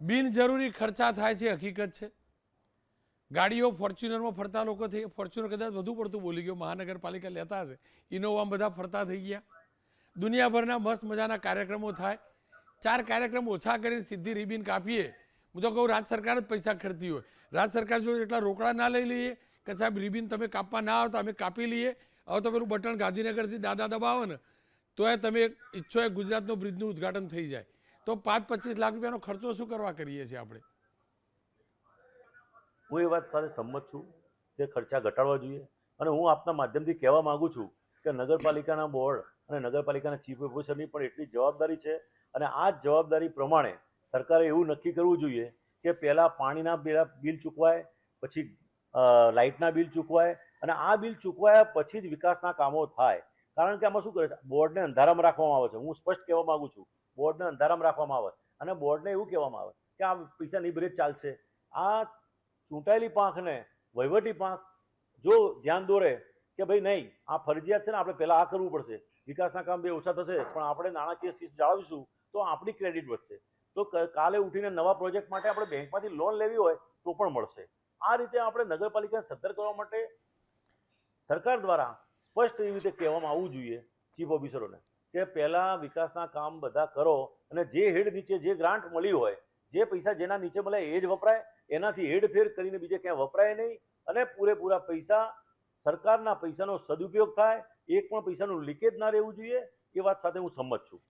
બિનજરૂરી ખર્ચા થાય છે, હકીકત છે. ગાડીઓ ફોર્ચ્યુનરમાં ફરતા લોકો થઈ, ફોર્ચ્યુનર કદાચ વધુ પડતું બોલી ગયો, મહાનગરપાલિકા લેતા હશે, ઇનોવામાં બધા ફરતા થઈ ગયા. દુનિયાભરના મસ્ત મજાના કાર્યક્રમો થાય. 4 કાર્યક્રમ ઓછા કરીને સીધી રિબિન કાપીએ. હું તો કહું રાજ્ય સરકાર જ પૈસા ખર્ચતી હોય. રાજ્ય સરકાર જો એટલા રોકડા ના લઈ લઈએ કે સાહેબ રિબિન તમે કાપવા ના આવતા અમે કાપી લઈએ, હવે તો પેલું બટન ગાંધીનગરથી દાદા દબાવો ને તો એ તમે ઈચ્છો એ ગુજરાતનો બ્રિજનું ઉદ્ઘાટન થઈ જાય. તો 5-25 લાખ રૂપિયાનો ખર્ચો શું કરવા કરીએ છીએ આપણે? હું એ વાત સાથે સંમત છું કે ખર્ચા ઘટાડવા જોઈએ. અને હું આપના માધ્યમથી કહેવા માગું છું કે નગરપાલિકાના બોર્ડ અને નગરપાલિકાના ચીફ ઓફિસરની પણ એટલી જવાબદારી છે. અને આ જ જવાબદારી પ્રમાણે સરકારે એવું નક્કી કરવું જોઈએ કે પહેલાં પાણીના બિલ ચૂકવાય, પછી લાઇટના બિલ ચૂકવાય, અને આ બિલ ચૂકવાયા પછી જ વિકાસના કામો થાય. કારણ કે આમાં શું કરે છે, બોર્ડને અંધારામાં રાખવામાં આવે છે. હું સ્પષ્ટ કહેવા માગું છું, બોર્ડને અંધારામાં રાખવામાં આવે અને બોર્ડને એવું કહેવામાં આવે કે આ પૈસા નહીં ભરે ચાલશે. આ ચૂંટાયેલી પાંખને, વહીવટી પાંખ જો ધ્યાન દોરે કે ભાઈ નહીં, આ ફરજિયાત છે ને, આપણે પહેલાં આ કરવું પડશે, વિકાસના કામ બે ઓછા થશે પણ આપણે નાણાકીય શિસ્ત જાળવીશું તો આપણી ક્રેડિટ વધશે. તો કાલે ઉઠીને નવા પ્રોજેક્ટ માટે આપણે બેંકમાંથી લોન લેવી હોય તો પણ મળશે. આ રીતે આપણે નગરપાલિકાને સદ્ધર કરવા માટે સરકાર દ્વારા સ્પષ્ટ એવી રીતે કહેવામાં આવવું જોઈએ ચીફ ઓફિસરોને કે પહેલાં વિકાસના કામ બધા કરો અને જે હેડ નીચે જે ગ્રાન્ટ મળી હોય, જે પૈસા જેના નીચે મળે એ જ વપરાય, એનાથી હેરફેર કરીને બીજે ક્યાંય વપરાય નહીં. અને પૂરેપૂરા પૈસા, સરકારના પૈસાનો સદુપયોગ થાય, એક પણ પૈસાનું લીકેજ ના રહેવું જોઈએ. એ વાત સાથે હું સંમત છું.